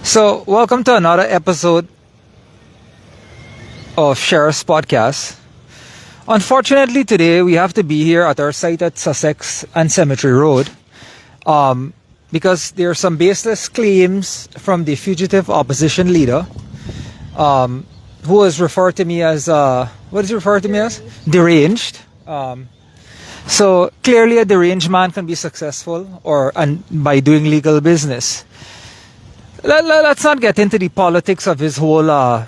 So, welcome to another episode of Sheriff's Podcast. Unfortunately, today we have to be here at our site at Sussex and Cemetery Road because there are some baseless claims from the fugitive opposition leader who is referred to me as, what is he referred to me as? Deranged. So, clearly a deranged man can be successful and by doing legal business. Let's not get into the politics of his whole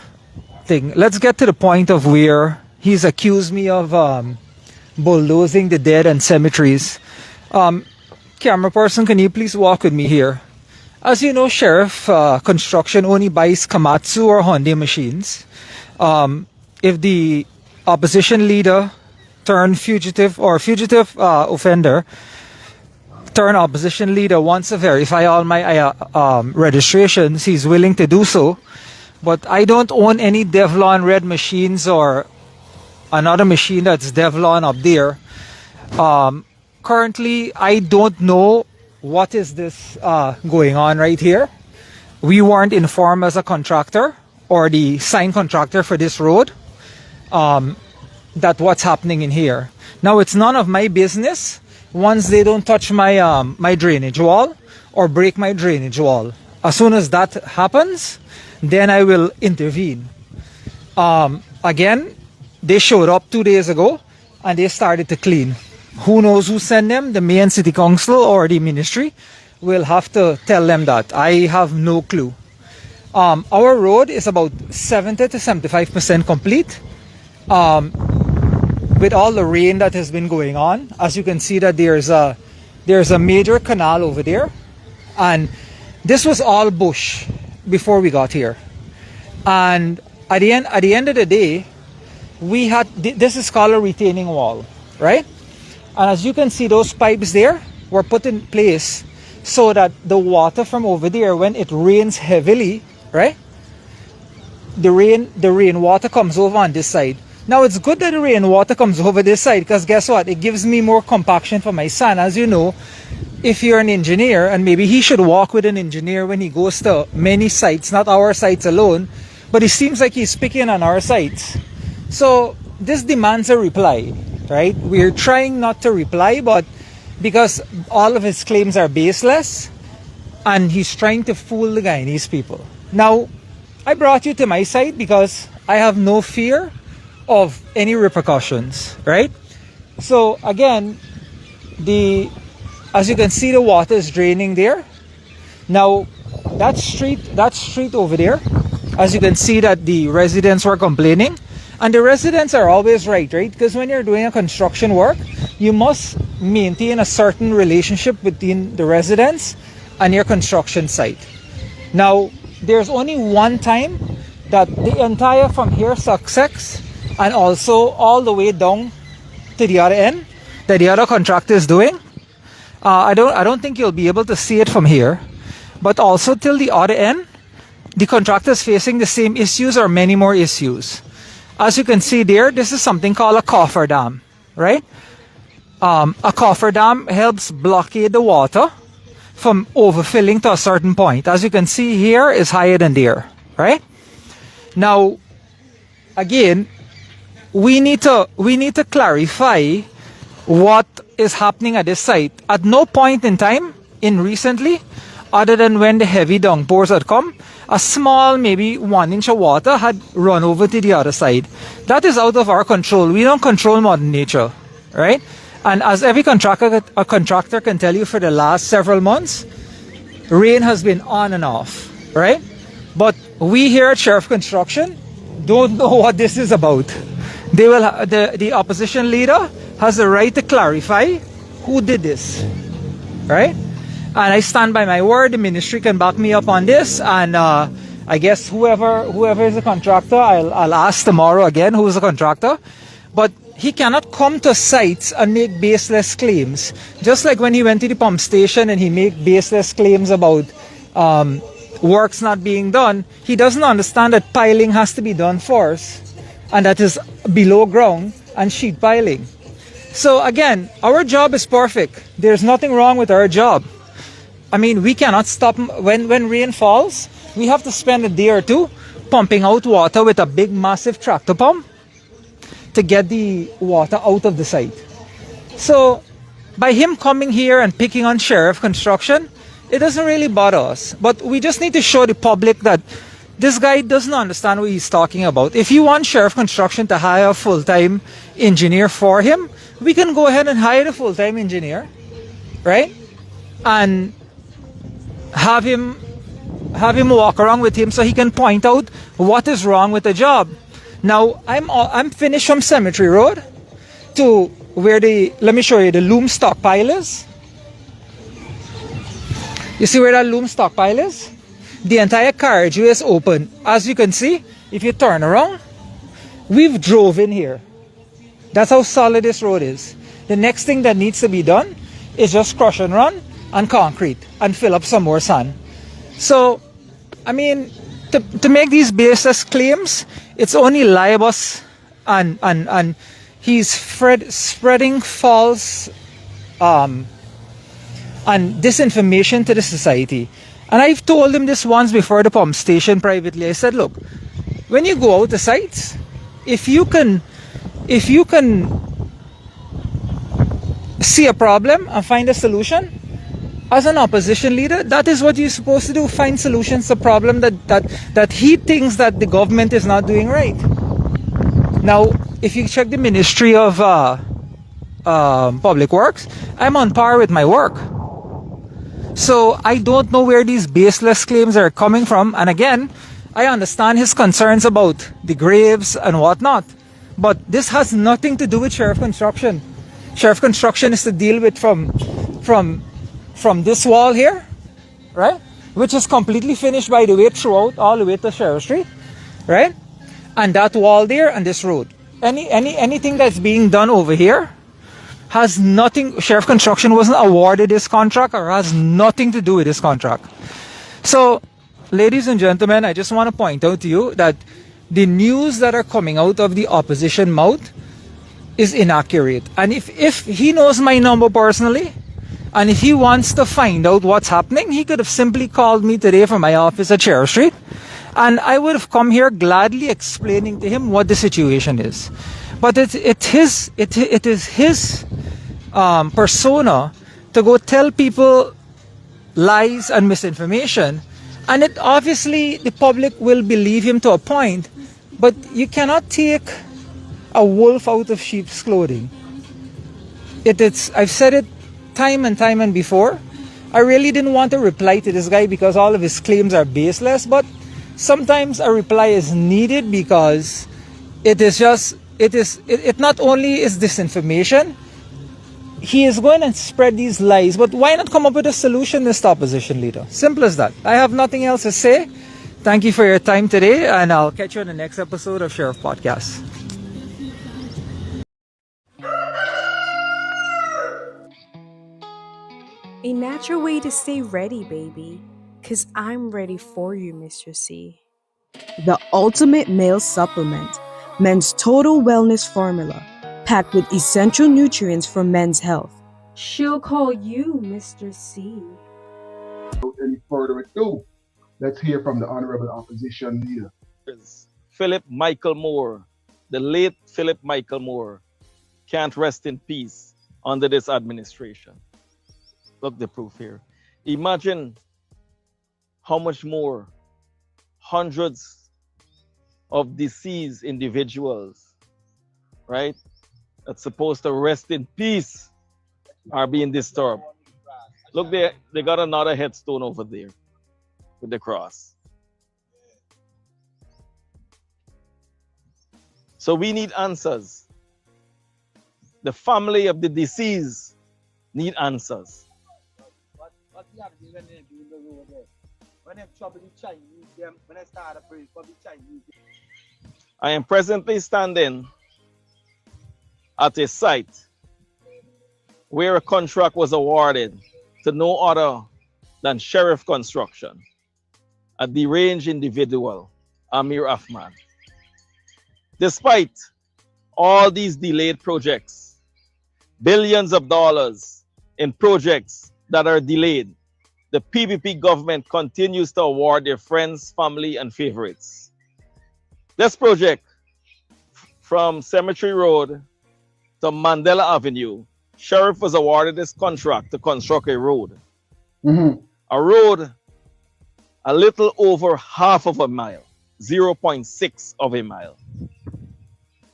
thing. Let's get to the point of where he's accused me of bulldozing the dead and cemeteries. Camera person, can you please walk with me here? As you know, Sheriff, construction only buys Komatsu or Hyundai machines. If the opposition leader turned fugitive offender turn opposition leader wants to verify all my registrations, he's willing to do so. But I don't own any Devlon red machines or another machine that's Devlon up there. Currently, I don't know what is this going on right here. We weren't informed as a contractor or the sign contractor for this road that what's happening in here. Now, it's none of my business once they don't touch my my drainage wall or break my drainage wall. As soon as that happens, then I will intervene. Again, they showed up 2 days ago and they started to clean. Who knows who sent them, the main city council or the ministry? We'll have to tell them that. I have no clue. Our road is about 70 to 75% complete. With all the rain that has been going on, as you can see that there's a major canal over there, and this was all bush before we got here. And at the end of the day, we had this is called a retaining wall, right? And as you can see, those pipes there were put in place so that the water from over there, when it rains heavily, right, the rainwater comes over on this side. Now, it's good that the rainwater comes over this side because guess what? It gives me more compaction for my son. As you know, if you're an engineer, and maybe he should walk with an engineer when he goes to many sites, not our sites alone, but it seems like he's picking on our sites. So this demands a reply, right? We're trying not to reply, but because all of his claims are baseless, and he's trying to fool the Guyanese people. Now, I brought you to my site because I have no fear of any repercussions, right? So again, as you can see, the water is draining there. Now that street over there, as you can see that the residents were complaining, and the residents are always right? Because when you're doing a construction work, you must maintain a certain relationship between the residents and your construction site. Now, there's only one time that the entire from here, Sussex, and also all the way down to the other end that the other contractor is doing. I don't think you'll be able to see it from here, but also till the other end, the contractor is facing the same issues or many more issues. As you can see there, this is something called a coffer dam, right? A coffer dam helps blockade the water from overfilling to a certain point. As you can see here is higher than there, right? Now, again, we need to clarify what is happening at this site. At no point in time in recently, other than when the heavy downpours had come, a small, maybe 1 inch of water had run over to the other side. That is out of our control. We don't control Mother Nature, right? And as every contractor can tell you, for the last several months, rain has been on and off, right? But we here at Sheriff Construction don't know what this is about. The opposition leader has the right to clarify who did this, right? And I stand by my word. The ministry can back me up on this, and I guess whoever is a contractor, I'll ask tomorrow again who's a contractor. But he cannot come to sites and make baseless claims. Just like when he went to the pump station and he made baseless claims about works not being done, he doesn't understand that piling has to be done first, and that is below ground and sheet piling. So again, our job is perfect. There's nothing wrong with our job. I mean, we cannot stop when rain falls. we have to spend a day or two pumping out water with a big massive tractor pump to get the water out of the site. So by him coming here and picking on Sheriff Construction, it doesn't really bother us. But we just need to show the public that this guy doesn't understand what he's talking about. If you want Sheriff Construction to hire a full-time engineer for him, we can go ahead and hire a full-time engineer, right? And have him walk around with him so he can point out what is wrong with the job. Now, I'm finished from Cemetery Road to where let me show you, the loom stockpile is. You see where that loom stockpile is? The entire carriageway is open. As you can see, if you turn around, we've drove in here. That's how solid this road is. The next thing that needs to be done is just crush and run and concrete and fill up some more sand. So, I mean, to make these baseless claims, it's only libelous and he's spreading false and disinformation to the society. And I've told him this once before the pump station privately. I said, look, when you go out to sites, if you can see a problem and find a solution, as an opposition leader, that is what you're supposed to do, find solutions to problem that he thinks that the government is not doing right. Now, if you check the Ministry of Public Works, I'm on par with my work. So I don't know where these baseless claims are coming from. And again, I understand his concerns about the graves and whatnot. But this has nothing to do with Sheriff Construction. Sheriff Construction is to deal with from this wall here, right? Which is completely finished, by the way, throughout, all the way to Sheriff Street, right? And that wall there and this road. Anything that's being done over here has nothing, Sheriff Construction wasn't awarded this contract or has nothing to do with this contract. So, ladies and gentlemen, I just want to point out to you that the news that are coming out of the opposition mouth is inaccurate. And if he knows my number personally, and if he wants to find out what's happening, he could have simply called me today from my office at Sheriff Street, and I would have come here gladly explaining to him what the situation is. But it is his persona to go tell people lies and misinformation, and it obviously the public will believe him to a point. But you cannot take a wolf out of sheep's clothing. I've said it time and time and before. I really didn't want to reply to this guy because all of his claims are baseless, but sometimes a reply is needed because it not only is disinformation, he is going to spread these lies. But why not come up with a solution, Mr. Opposition Leader? Simple as that. I have nothing else to say. Thank you for your time today, and I'll catch you on the next episode of Sheriff Podcast. A natural way to stay ready, baby. 'Cause I'm ready for you, Mr. C. The ultimate male supplement, men's total wellness formula, packed with essential nutrients for men's health. She'll call you Mr. C. Without any further ado, let's hear from the Honorable Opposition Leader. Philip Michael Moore, the late Philip Michael Moore, can't rest in peace under this administration. Look the proof here. Imagine how much more hundreds of deceased individuals, right, that's supposed to rest in peace are being disturbed. Look there, they got another headstone over there with the cross. So we need answers. The family of the deceased need answers. What happened when they do the road there? When they trouble the Chinese, when they start a praise for the Chinese. I am presently standing at a site where a contract was awarded to no other than Sheriff Construction, a deranged individual, Amir Ahmad. Despite all these delayed projects, billions of dollars in projects that are delayed, the PPP government continues to award their friends, family, and favorites. This project, from Cemetery Road to Mandela Avenue, Sheriff was awarded this contract to construct a road. A road a little over half of a mile, 0.6 of a mile,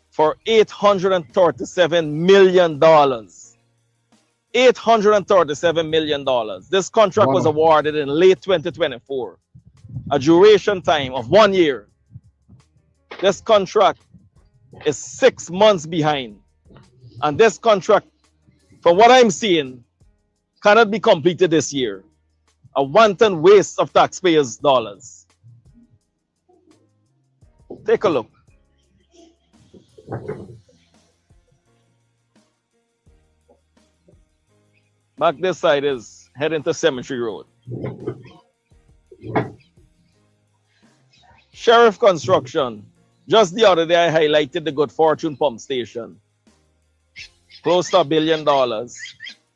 for $837 million. $837 million. This contract was awarded in late 2024, a duration time of 1 year. This contract is 6 months behind. And this contract, from what I'm seeing, cannot be completed this year. A wanton waste of taxpayers' dollars. Take a look. Back this side is heading to Cemetery Road. Sheriff Construction. Just the other day, I highlighted the Good Fortune Pump Station. Close to $1 billion.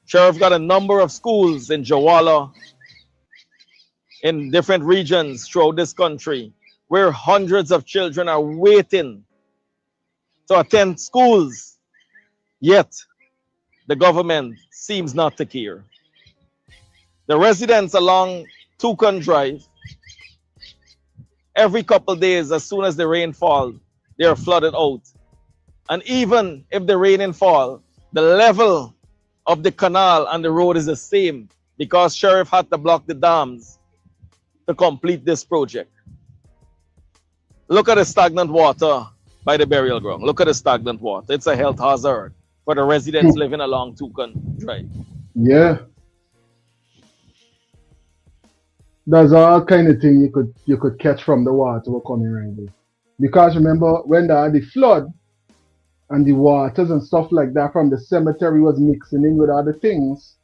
Sheriff got a number of schools in Jawala, in different regions throughout this country, where hundreds of children are waiting to attend schools. Yet, the government seems not to care. The residents along Toucan Drive, every couple of days, as soon as the rain falls, they are flooded out. And even if the rain and fall, the level of the canal and the road is the same, because Sheriff had to block the dams to complete this project. Look at the stagnant water by the burial ground. Look at the stagnant water. It's a health hazard for the residents living along Toucan Drive. Yeah. There's all kind of thing you could catch from the water coming right there. Because remember when the flood and the waters and stuff like that from the cemetery was mixing in with other things,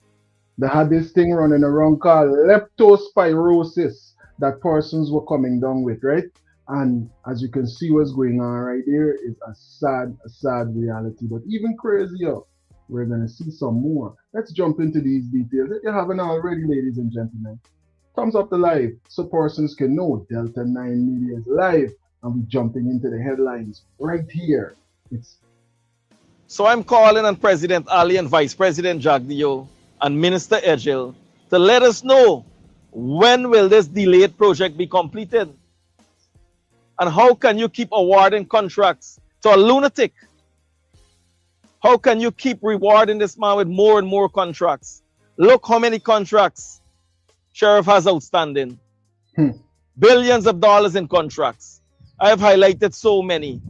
they had this thing running around called leptospirosis that persons were coming down with, right? And as you can see, what's going on right there is a sad reality. But even crazier, we're going to see some more. Let's jump into these details. If you haven't already, ladies and gentlemen, thumbs up the live so persons can know Delta 9 Media is live, and we're jumping into the headlines right here. So I'm calling on President Ali and Vice President Jagdio and Minister Ejil to let us know, when will this delayed project be completed? And how can you keep awarding contracts to a lunatic? How can you keep rewarding this man with more and more contracts? Look how many contracts Sheriff has outstanding. Billions of dollars in contracts. I have highlighted so many.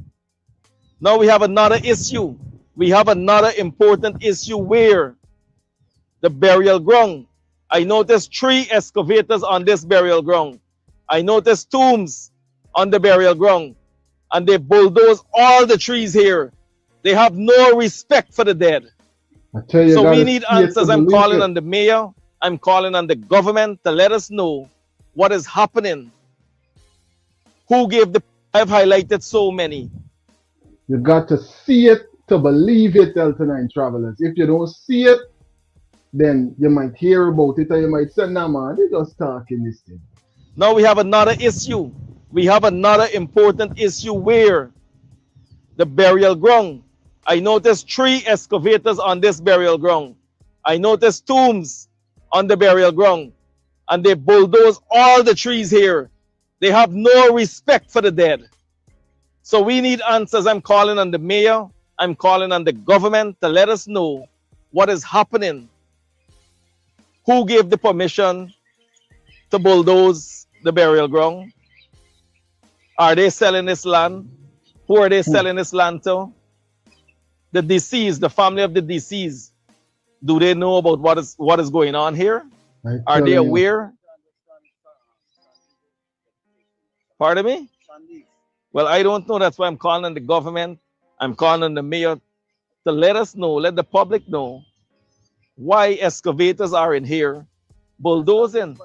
Now we have another issue. We have another important issue where the burial ground. I noticed 3 excavators on this burial ground. I noticed tombs on the burial ground. And they bulldoze all the trees here. They have no respect for the dead. I tell you, so we need answers. I'm calling on the mayor. I'm calling on the government to let us know what is happening. Who gave the... I've highlighted so many. You got to see it to believe it, Delta 9 travelers. If you don't see it, then you might hear about it, or you might say, nah man, they just talking this thing. Now we have another issue. We have another important issue where the burial ground. I noticed 3 excavators on this burial ground. I noticed tombs on the burial ground. And they bulldoze all the trees here. They have no respect for the dead. So we need answers. I'm calling on the mayor. I'm calling on the government to let us know what is happening. Who gave the permission to bulldoze the burial ground? Are they selling this land? Who are they selling this land to? The deceased, the family of the deceased. Do they know about what is going on here? Are they aware? Pardon me? Well, I don't know. That's why I'm calling on the government. I'm calling on the mayor to let us know, let the public know why excavators are in here bulldozing.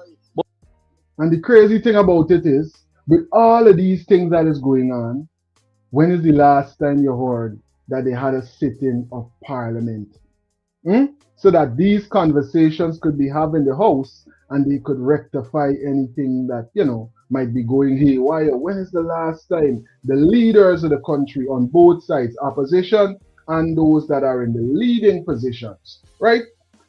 And the crazy thing about it is, with all of these things that is going on, when is the last time you heard that they had a sitting of parliament? so that these conversations could be had in the house and they could rectify anything that, might be going haywire. When is the last time the leaders of the country on both sides, opposition and those that are in the leading positions, right,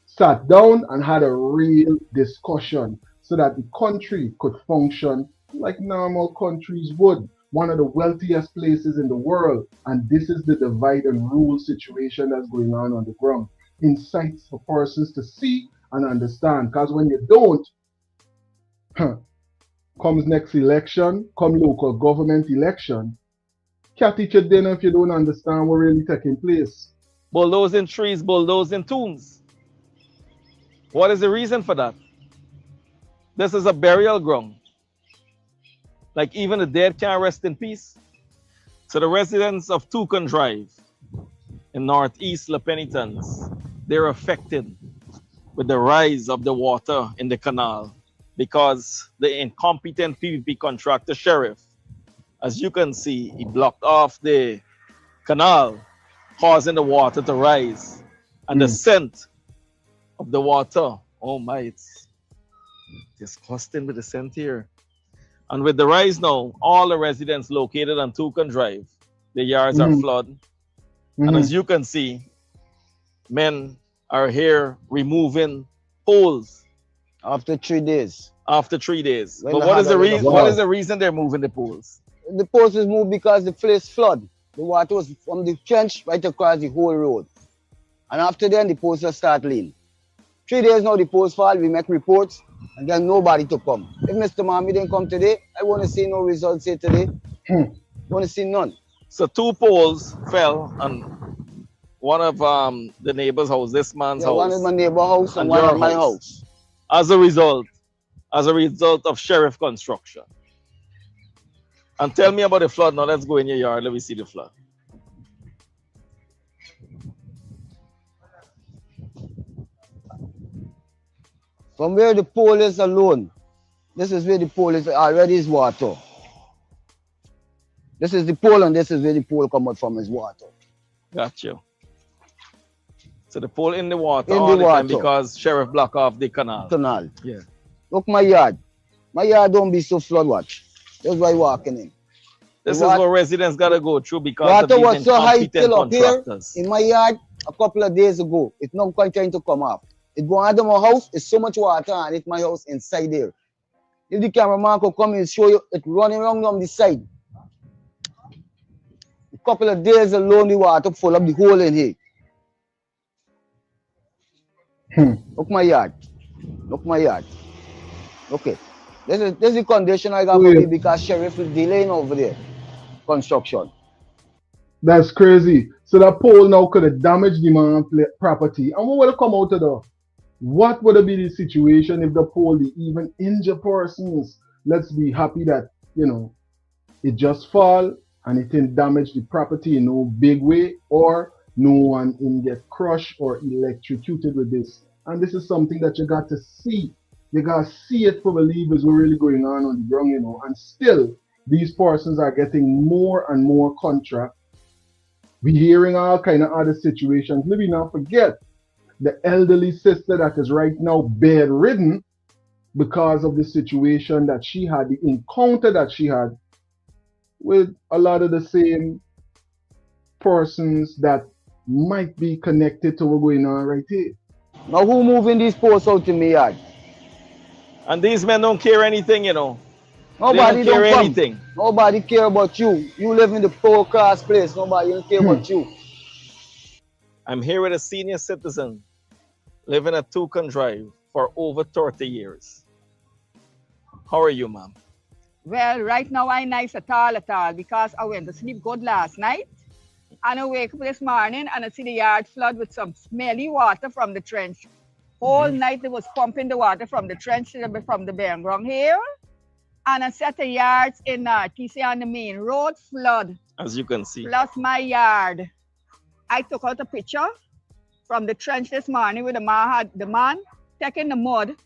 sat down and had a real discussion so that the country could function like normal countries would? One of the wealthiest places in the world, and this is the divide and rule situation that's going on the ground. Insights for persons to see and understand, because when you don't, comes next election, come local government election, can't eat your dinner if you don't understand what really taking place. Bulldozing trees, bulldozing tombs. What is the reason for that? This is a burial ground. Like even the dead can't rest in peace. So the residents of Toucan Drive in northeast La Penitence, they're affected with the rise of the water in the canal because the incompetent PVP contractor sheriff, as you can see, he blocked off the canal, causing the water to rise. And the scent of the water, oh my, it's disgusting with the scent here. And with the rise now, all the residents located on Toucan Drive, the yards are flooded. And as you can see, men are here removing poles. After 3 days. After 3 days. When But the what is the harbor reason? was What flooded. is the reason they're moving the poles? The post was moved because the place flood. The water was from the trench right across the whole road. And after then, the post will start lean. 3 days now, the post fall, we make reports, and then nobody to come. If Mr. Mohamed didn't come today, I want to see no results here today. I want to see none. So 2 poles fell on one of the neighbor's house, this man's house. One is my neighbor house and one your at my house. As a result of sheriff construction. And tell me about the flood. Now let's go in your yard. Let me see the flood. From where the pole is alone, this is where the pole is, already is water. This is the pole and this is where the pole come out from is water. Got you. So the pole in the water In all the the time water. because sheriff block off the canal. Canal. Yeah. Look my yard. My yard don't be so flood watch. That's why walking in. This The is wat- what residents gotta go through because Water of was these so high incompetent till up here contractors. in my yard a couple of days ago. It's not trying to come up. It go under my house, it's so much water and it's my house inside there. If the cameraman could come and show you it running around on the side. A couple of days alone, the water full up the hole in here. Look my yard. Look my yard. Okay. This is the condition I got for me because sheriff is delaying over there. Construction. That's crazy. So that pole now could have damaged the man's property. And what will come out of that? What would be the situation if the pole even injure persons? Let's be happy that, it just fall and it didn't damage the property in no big way, or no one in get crushed or electrocuted with this. And this is something that you got to see. You got to see it for believe is what really going on the ground, and still these persons are getting more and more contract. We're hearing all kind of other situations. Let me not forget the elderly sister that is right now bedridden because of the situation that she had, the encounter that she had with a lot of the same persons that might be connected to what's going on right here. Now who moving these posts out in my yard? And these men don't care anything, Nobody they don't care come. anything. Nobody care about you. You live in the poor class place. Nobody don't care about you. I'm here with a senior citizen living at Toucan Drive for over 30 years. How are you, ma'am? Well, right now I'm nice at all because I went to sleep good last night and I wake up this morning and I see the yard flood with some smelly water from the trench. All night they was pumping the water from the trench from the bare ground here. And a set of yards in TC on the main road flood. As you can see. Plus my yard. I took out a picture from the trench this morning with the man taking the mud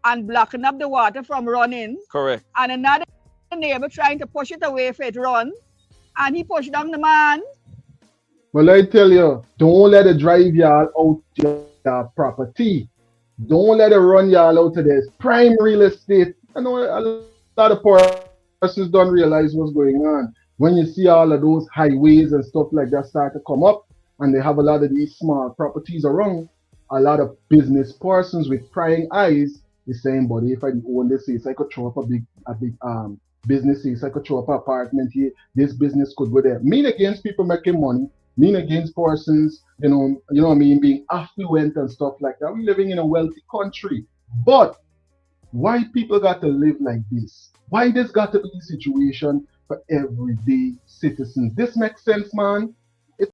and blocking up the water from running. Correct. And another neighbor trying to push it away if it run. And he pushed down the man. Well, I tell you, don't let it drive y'all out your property. Don't let it run y'all out of this. Prime real estate. I know a lot of persons don't realize what's going on. When you see all of those highways and stuff like that start to come up, and they have a lot of these small properties around, a lot of business persons with prying eyes is saying, "But if I own this, I could throw up a big business, I could throw up an apartment here. This business could go there." Mean against people making money, mean against persons, you know what I mean, being affluent and stuff like that. We're living in a wealthy country, but why people got to live like this? Why this got to be the situation for everyday citizens? This makes sense, man.